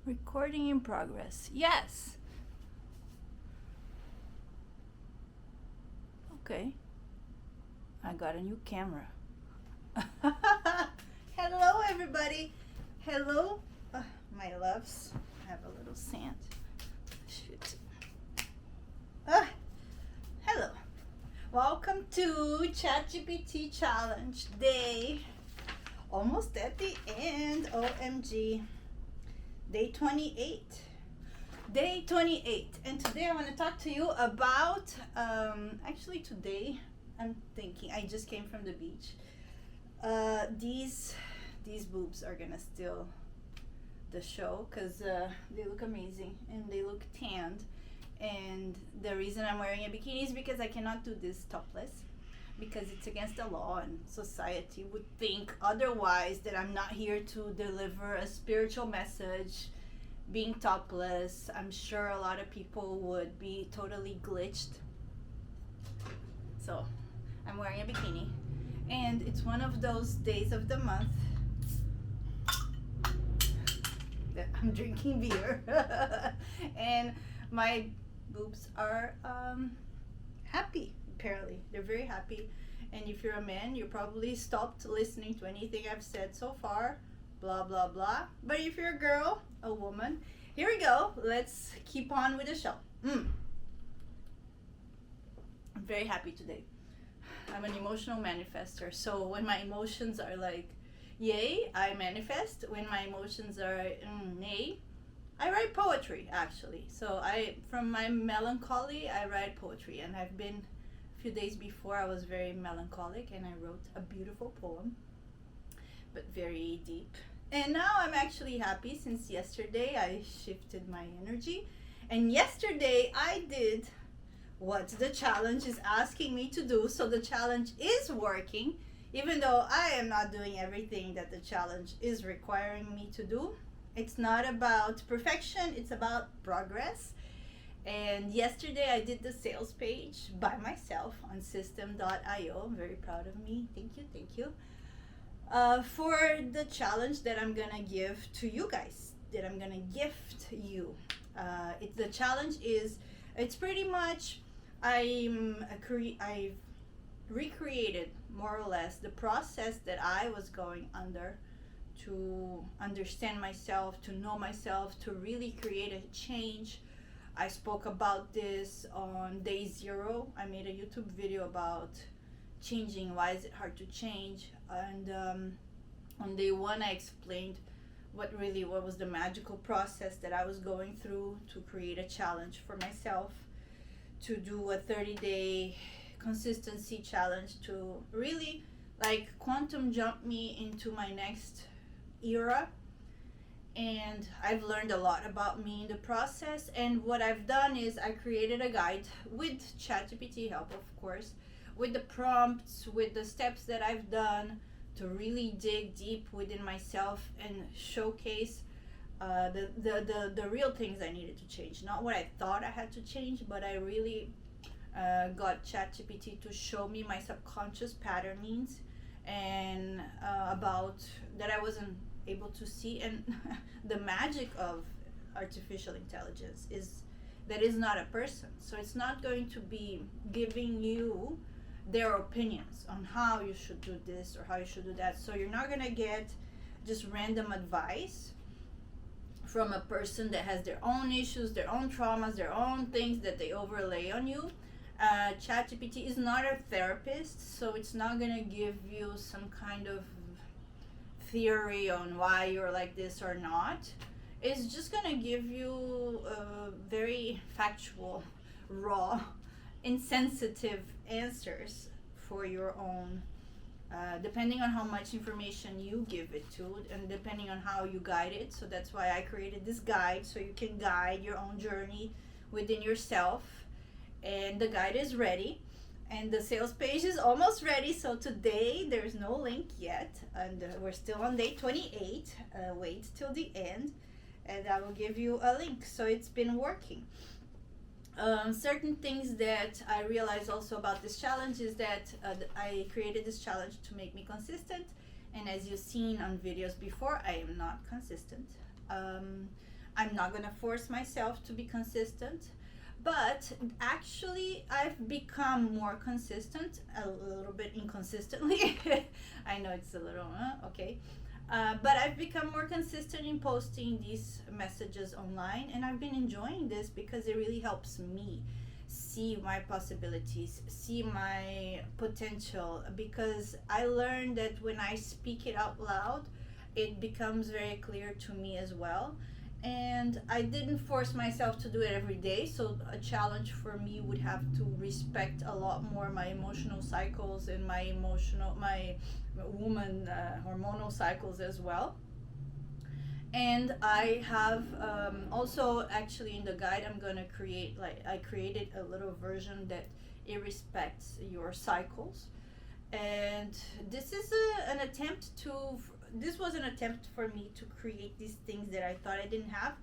Recording in progress. Yes. Okay. I got a new camera. Hello, everybody. Hello, my loves. I have a little sand. Shoot. Hello. Welcome to Chat GPT Challenge Day. Almost at the end. OMG. Day 28. Day 28. And today I want to talk to you about, actually today I'm thinking, I just came from the beach. These boobs are gonna steal the show because they look amazing and they look tanned. And the reason I'm wearing a bikini is because I cannot do this topless, because it's against the law and society would think otherwise, that I'm not here to deliver a spiritual message being topless. I'm sure a lot of people would be totally glitched. So I'm wearing a bikini and it's one of those days of the month that I'm drinking beer and my boobs are happy. Apparently they're very happy, and if you're a man you probably stopped listening to anything I've said so far, blah blah blah. But if you're a girl, a woman, here we go. Let's keep on with the show. I'm very happy today. I'm an emotional manifester, so when my emotions are like yay, I manifest. When my emotions are nay, I write poetry, actually. So from my melancholy, I write poetry, and I've been a few days before I was very melancholic and I wrote a beautiful poem, but very deep. And now I'm actually happy since yesterday I shifted my energy. And yesterday I did what the challenge is asking me to do. So the challenge is working, even though I am not doing everything that the challenge is requiring me to do. It's not about perfection, it's about progress. And yesterday I did the sales page by myself on system.io. I'm very proud of me. Thank you. For the challenge that I'm gonna give to you guys, that I'm gonna gift you. The challenge is, it's pretty much, I've recreated more or less the process that I was going under to understand myself, to know myself, to really create a change. I spoke about this on day 0. I made a YouTube video about changing, why is it hard to change, and on day 1 I explained what was the magical process that I was going through to create a challenge for myself, to do a 30-day consistency challenge to really like quantum jump me into my next era. And I've learned a lot about me in the process. And what I've done is I created a guide with Chat GPT help, of course, with the prompts, with the steps that I've done to really dig deep within myself and showcase the real things I needed to change. Not what I thought I had to change, but I really got ChatGPT to show me my subconscious patternings and about that I wasn't able to see. And the magic of artificial intelligence is that it's not a person, so it's not going to be giving you their opinions on how you should do this or how you should do that. So you're not gonna get just random advice from a person that has their own issues, their own traumas, their own things that they overlay on you. ChatGPT is not a therapist, so it's not gonna give you some kind of theory on why you're like this or not. It's just gonna give you very factual, raw, insensitive answers for your own, depending on how much information you give it to and depending on how you guide it. So that's why I created this guide, so you can guide your own journey within yourself. And the guide is ready, and the sales page is almost ready. So today there's no link yet, and we're still on day 28. Wait till the end and I will give you a link. So it's been working. Certain things that I realized also about this challenge is that I created this challenge to make me consistent And as you've seen on videos before, I am not consistent. I'm not gonna force myself to be consistent, but actually I've become more consistent, a little bit inconsistently. I know it's a little okay, but I've become more consistent in posting these messages online, and I've been enjoying this because it really helps me see my possibilities, see my potential, because I learned that when I speak it out loud, it becomes very clear to me as well. And I didn't force myself to do it every day, so a challenge for me would have to respect a lot more my emotional cycles and my woman hormonal cycles as well. And I have also, actually, in the guide I'm gonna create, like, I created a little version that it respects your cycles. And this is an attempt to, this was an attempt for me to create these things that I thought I didn't have.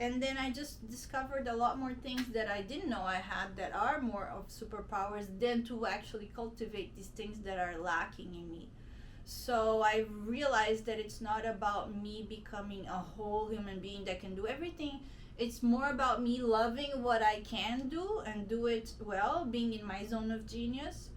And then I just discovered a lot more things that I didn't know I had that are more of superpowers than to actually cultivate these things that are lacking in me. So I realized that it's not about me becoming a whole human being that can do everything. It's more about me loving what I can do and do it well, being in my zone of genius.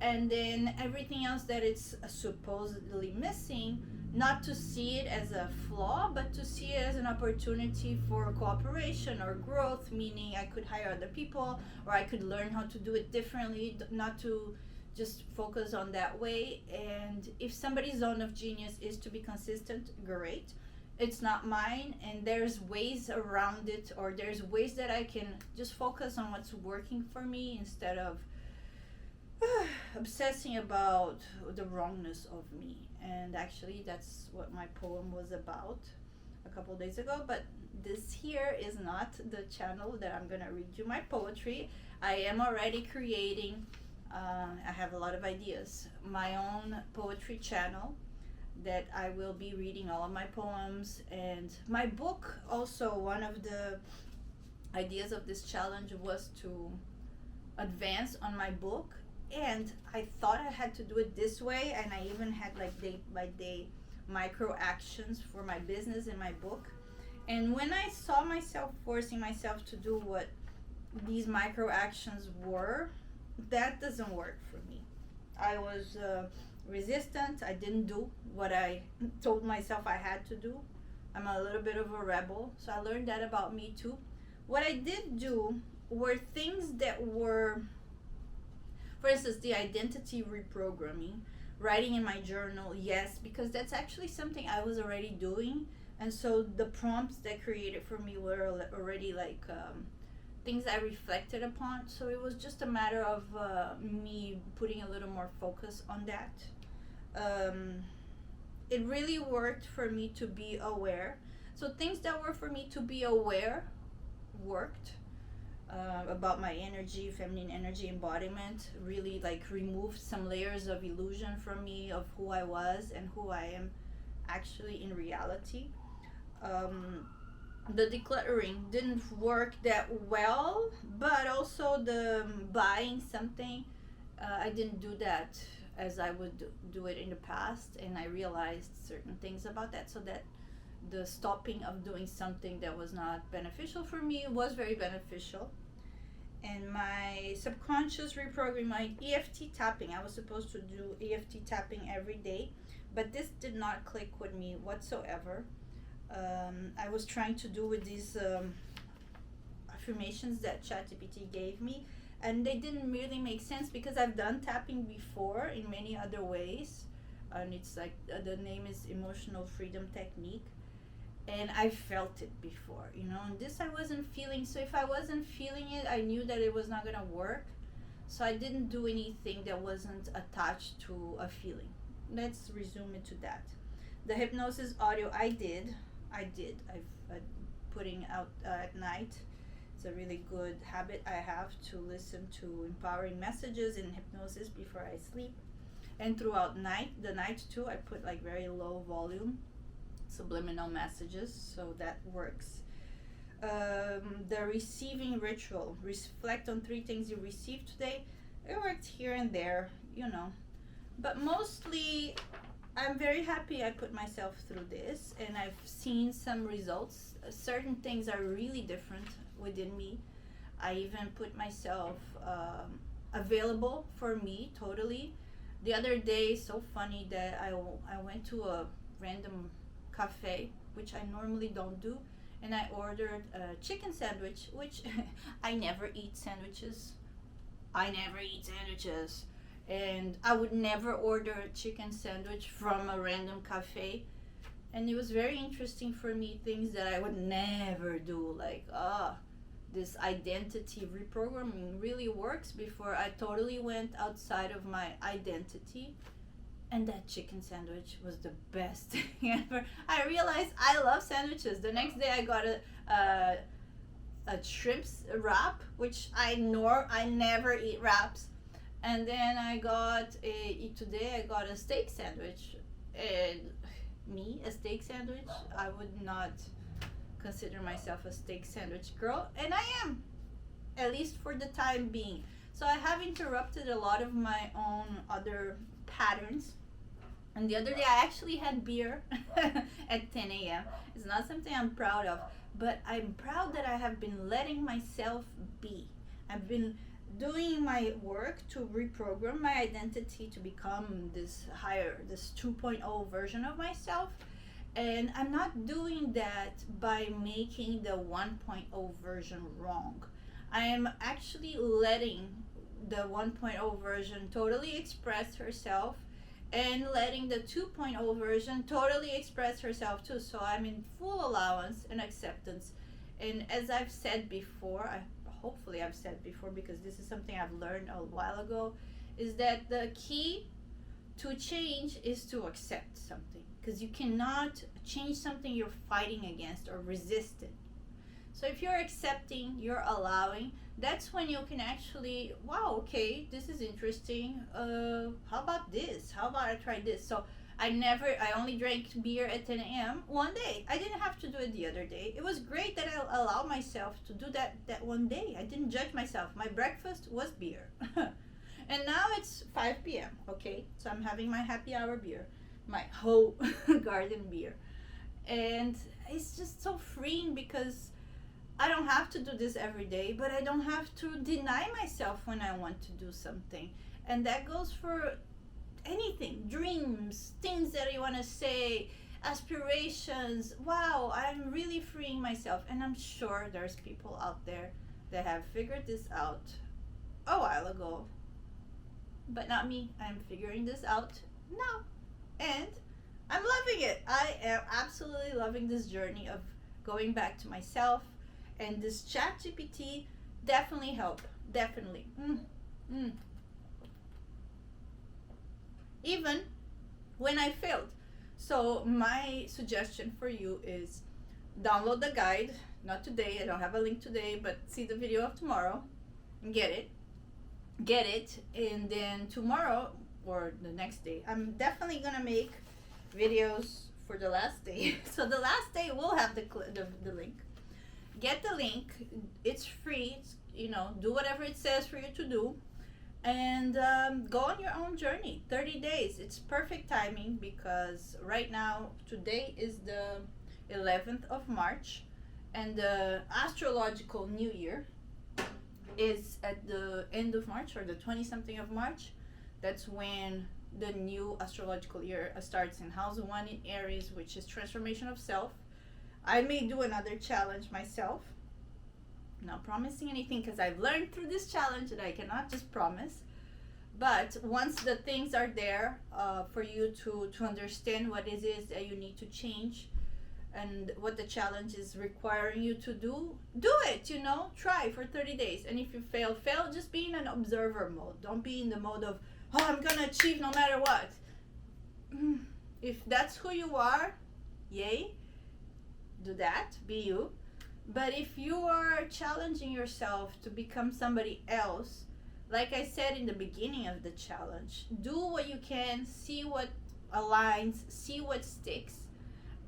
And then everything else that it's supposedly missing, not to see it as a flaw, but to see it as an opportunity for cooperation or growth, meaning I could hire other people, or I could learn how to do it differently, not to just focus on that way. And if somebody's zone of genius is to be consistent, great. It's not mine, and there's ways around it, or there's ways that I can just focus on what's working for me instead of obsessing about the wrongness of me. And actually that's what my poem was about a couple days ago. But this here is not the channel that I'm gonna read you my poetry. I am already creating, I have a lot of ideas, my own poetry channel that I will be reading all of my poems. And my book also, one of the ideas of this challenge was to advance on my book. And I thought I had to do it this way, and I even had like day by day micro actions for my business in my book. And when I saw myself forcing myself to do what these micro actions were, that doesn't work for me. I was resistant. I didn't do what I told myself I had to do. I'm a little bit of a rebel, so I learned that about me too. What I did do were things that were, for instance, the identity reprogramming, writing in my journal, yes, because that's actually something I was already doing. And so the prompts that created for me were already like things I reflected upon. So it was just a matter of me putting a little more focus on that. It really worked for me to be aware. So things that were for me to be aware worked. About my energy, feminine energy embodiment, really like removed some layers of illusion from me of who I was and who I am actually in reality. The decluttering didn't work that well, but also the buying something, I didn't do that as I would do it in the past, and I realized certain things about that, so that the stopping of doing something that was not beneficial for me was very beneficial. And my subconscious reprogramming, my EFT tapping, I was supposed to do EFT tapping every day, but this did not click with me whatsoever. I was trying to do with these affirmations that Chat Gpt gave me, and they didn't really make sense because I've done tapping before in many other ways, and it's like the name is emotional freedom technique, and I felt it before, and this I wasn't feeling. So if I wasn't feeling it, I knew that it was not gonna work, so I didn't do anything that wasn't attached to a feeling. Let's resume it to that. The hypnosis audio I did. I've putting out at night. It's a really good habit I have to listen to empowering messages in hypnosis before I sleep. And throughout the night too, I put like very low volume subliminal messages, so that works. The receiving ritual, reflect on 3 things you received today. It worked here and there, but mostly I'm very happy I put myself through this, and I've seen some results. Certain things are really different within me. I even put myself available for me totally. The other day, so funny that I went to a random cafe, which I normally don't do, and I ordered a chicken sandwich, which I never eat sandwiches. I never eat sandwiches. And I would never order a chicken sandwich from a random cafe. And it was very interesting for me, things that I would never do, like, this identity reprogramming really works before I totally went outside of my identity. And that chicken sandwich was the best thing ever. I realized I love sandwiches. The next day I got a shrimps wrap, which I never eat wraps. And then today I got a steak sandwich. And a steak sandwich, I would not consider myself a steak sandwich girl, and I am, at least for the time being. So I have interrupted a lot of my own other patterns. And the other day I actually had beer at 10 a.m. It's not something I'm proud of, but I'm proud that I have been letting myself be. I've been doing my work to reprogram my identity to become this 2.0 version of myself. And I'm not doing that by making the 1.0 version wrong. I am actually letting the 1.0 version totally express herself and letting the 2.0 version totally express herself too. So I'm in full allowance and acceptance. And as I've said before, hopefully I've said before, because this is something I've learned a while ago, is that the key to change is to accept something, because you cannot change something you're fighting against or resisting. So if you're accepting, you're allowing, that's when you can actually, wow, okay, this is interesting. How about this? How about I try this? So I only drank beer at 10 a.m. one day. I didn't have to do it the other day. It was great that I allowed myself to do that one day. I didn't judge myself. My breakfast was beer. And now it's 5 p.m., okay? So I'm having my happy hour beer, my whole garden beer. And it's just so freeing, because I don't have to do this every day, but I don't have to deny myself when I want to do something. And that goes for anything, dreams, things that you want to say, aspirations. Wow, I'm really freeing myself. And I'm sure there's people out there that have figured this out a while ago. But not me. I'm figuring this out now. And I'm loving it. I am absolutely loving this journey of going back to myself. And this Chat GPT definitely helped. Definitely. Even when I failed. So my suggestion for you is download the guide. Not today. I don't have a link today, but see the video of tomorrow and get it, and then tomorrow or the next day I'm definitely gonna make videos for the last day. So the last day will have the link. Get the link. It's free. Do whatever it says for you to do, and go on your own journey. 30 days. It's perfect timing, because right now, today is the 11th of March, and the astrological new year is at the end of March, or the 20-something of March. That's when the new astrological year starts in House 1 in Aries, which is transformation of self. I may do another challenge myself. Not promising anything, because I've learned through this challenge that I cannot just promise. But once the things are there for you to understand what it is that you need to change, and what the challenge is requiring you to do it, try for 30 days. And if you fail, just be in an observer mode. Don't be in the mode of, I'm gonna achieve no matter what. If that's who you are, yay, do that, be you. But if you are challenging yourself to become somebody else, like I said in the beginning of the challenge, do what you can, see what aligns, see what sticks,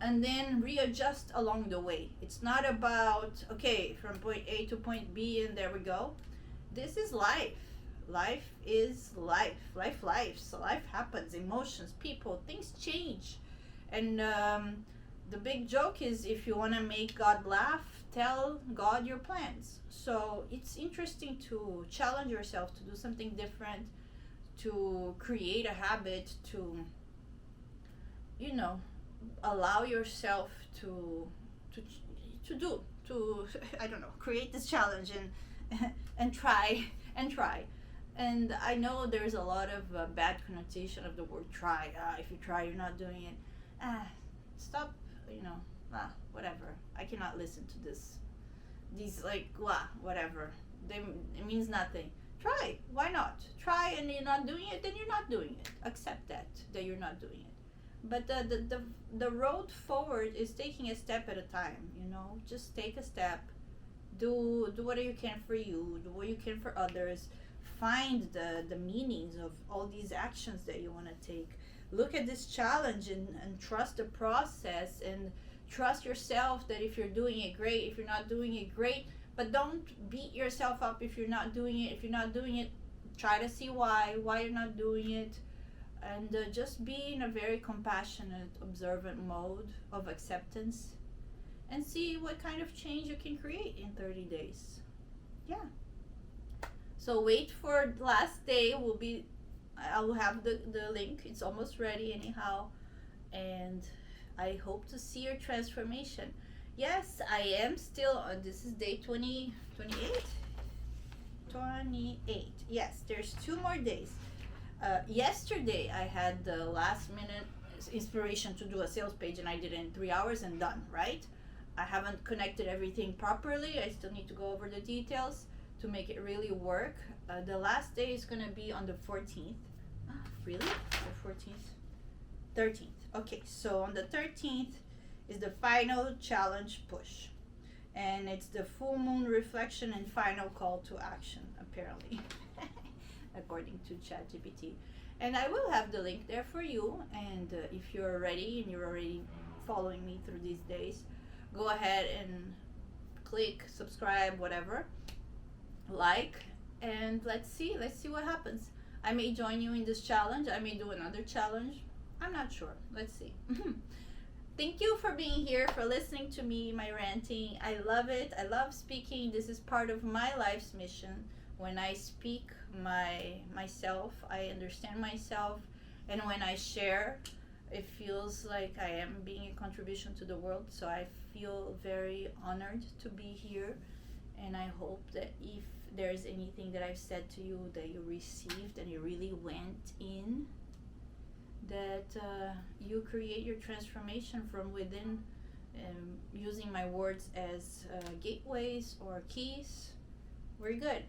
and then readjust along the way. It's not about, okay, from point A to point B and there we go. This is life. Life is life. Life happens. Emotions, people, things change. And the big joke is, if you want to make God laugh, tell God your plans. So it's interesting to challenge yourself to do something different, to create a habit, to, you know, allow yourself to to do to I don't know, create this challenge and try and try. And I know there's a lot of bad connotation of the word try. If you try, you're not doing it. Stop, you know. Whatever. I cannot listen to these like whatever. It means nothing. Try. Why not? Try, and you're not doing it, then you're not doing it. Accept that you're not doing it. But the road forward is taking a step at a time. You know, just take a step. Do what you can for you. Do what you can for others. Find the meanings of all these actions that you want to take. Look at this challenge and trust the process, and trust yourself that if you're doing it, great. If you're not doing it, great. But don't beat yourself up if you're not doing it. If you're not doing it, try to see why you're not doing it. And just be in a very compassionate, observant mode of acceptance, and see what kind of change you can create in 30 days. Yeah. So wait for last day. I will have the link. It's almost ready anyhow. And I hope to see your transformation. Yes, I am still on. This is day 28. 28. Yes, there's 2 more days. Yesterday I had the last minute inspiration to do a sales page, and I did it in 3 hours and done, right? I haven't connected everything properly. I still need to go over the details to make it really work. The last day is going to be on the 14th. Really? The 14th? 13th. Okay, so on the 13th is the final challenge push. And it's the full moon reflection and final call to action, apparently. According to Chat GPT. And I will have the link there for you. And if you're ready and you're already following me through these days, go ahead and click subscribe, whatever, like, and let's see what happens. I may join you in this challenge. I may do another challenge. I'm not sure. Let's see. Thank you for being here, for listening to me, my ranting. I love it. I love speaking. This is part of my life's mission. When I speak myself, I understand myself, and when I share, it feels like I am being a contribution to the world. So I feel very honored to be here, and I hope that if there's anything that I've said to you that you received and you really went in, that you create your transformation from within, using my words as gateways or keys. We're good.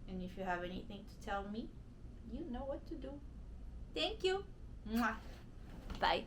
And if you have anything to tell me, you know what to do. Thank you. Mwah. Bye.